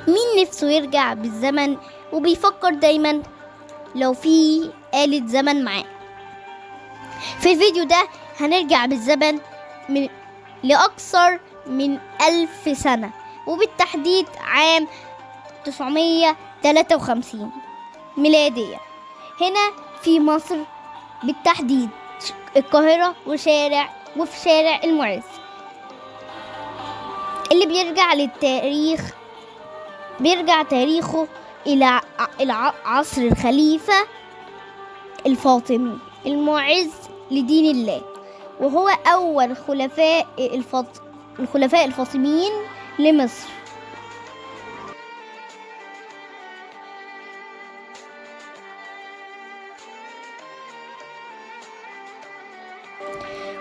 مين نفسه يرجع بالزمن وبيفكر دايما لو في آلة زمن معاه؟ في الفيديو ده هنرجع بالزمن لأكثر من 1000 سنة، وبالتحديد عام 953 ميلادية، هنا في مصر بالتحديد القاهرة وفي شارع المعز، اللي بيرجع تاريخه إلى عصر الخليفة الفاطمي المعز لدين الله، وهو أول الخلفاء الفاطميين لمصر.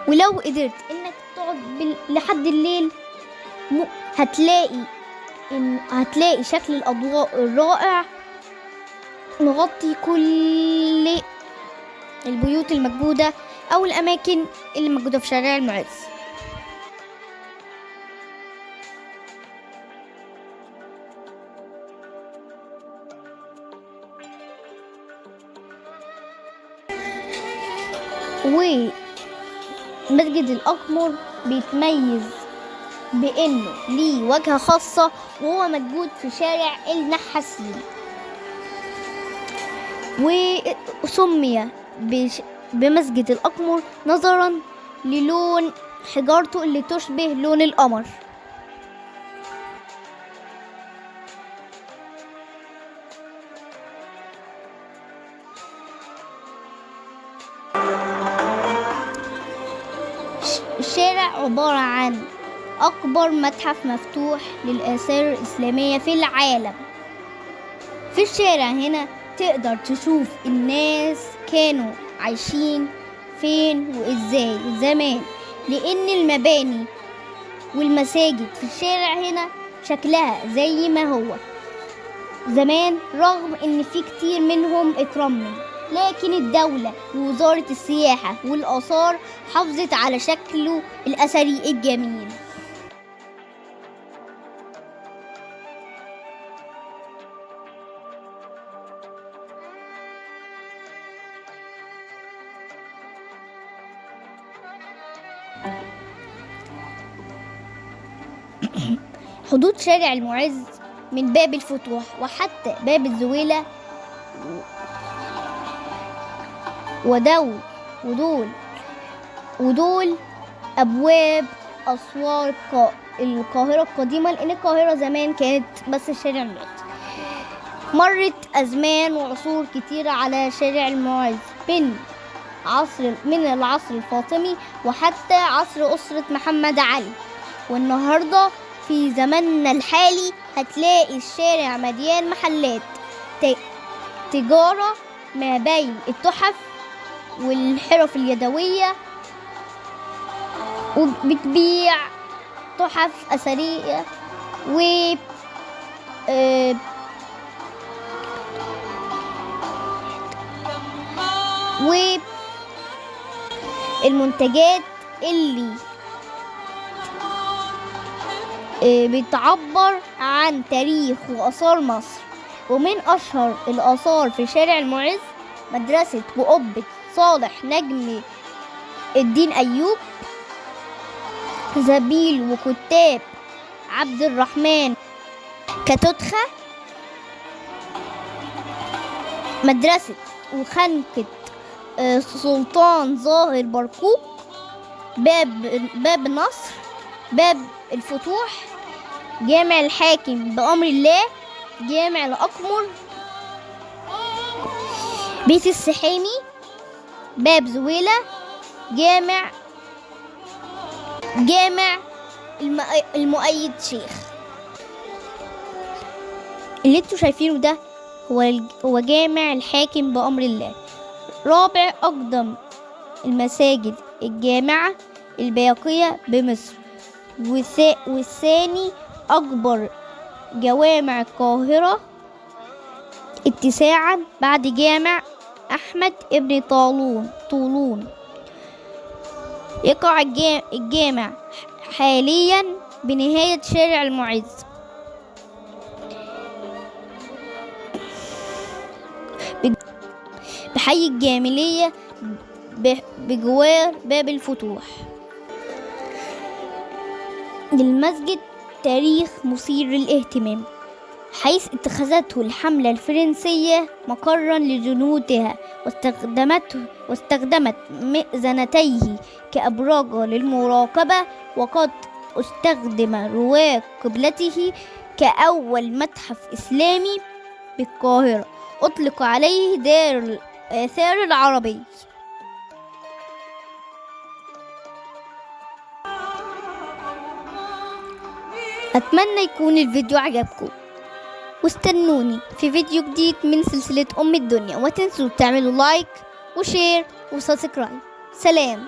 ولو قدرت انك تقعد لحد الليل هتلاقي شكل الأضواء الرائع مغطي كل البيوت الموجودة أو الأماكن اللي موجودة في شارع المعز. ومسجد الأقمر بيتميز بأنه ليه واجهة خاصة، وهو موجود في شارع النحاسين، وسمي بمسجد الأقمر نظرا للون حجارته اللي تشبه لون القمر. الشارع عبارة عن أكبر متحف مفتوح للآثار الإسلامية في العالم. في الشارع هنا تقدر تشوف الناس كانوا عايشين فين وإزاي زمان، لأن المباني والمساجد في الشارع هنا شكلها زي ما هو زمان، رغم إن في كتير منهم اترمم، لكن الدولة ووزارة السياحة والآثار حافظت على شكله الأثري الجميل. حدود شارع المعز من باب الفتوح وحتى باب الزويلة ودول أبواب أسوار القاهرة القديمة، لأن القاهرة زمان كانت بس الشارع المعز. مرت أزمان وعصور كتيرة على شارع المعز من العصر الفاطمي وحتى عصر أسرة محمد علي، والنهاردة في زماننا الحالي هتلاقي الشارع مليان محلات تجارة ما بين التحف والحرف اليدوية، وبتبيع تحف أثرية والمنتجات اللي بتعبر عن تاريخ وآثار مصر. ومن أشهر الآثار في شارع المعز مدرسة وقبة صالح نجم الدين أيوب، زبيل وكتاب عبد الرحمن كتوتخة، مدرسة وخنكة سلطان ظاهر برقوق، باب النصر، باب الفتوح، جامع الحاكم بأمر الله، جامع الأقمر، بيت السحيمي، باب زويلة، جامع المؤيد شيخ. اللي انتوا شايفينه ده هو جامع الحاكم بأمر الله، رابع أقدم المساجد الجامعة الباقية بمصر، والثاني أكبر جوامع القاهرة اتساعا بعد جامع أحمد ابن طولون. يقع الجامع حاليا بنهاية شارع المعز. في حي الجاملية بجوار باب الفتوح. للمسجد تاريخ مثير للاهتمام، حيث اتخذته الحملة الفرنسية مقرا لجنودها واستخدمت مئذنتيه كأبراج للمراقبة، وقد استخدم رواق قبلته كأول متحف إسلامي بالقاهرة، أطلق عليه دار الآثار العربي. أتمنى يكون الفيديو عجبكم، واستنوني في فيديو جديد من سلسلة أم الدنيا، وتنسوا تعملوا لايك وشير وسبسكرايب. سلام.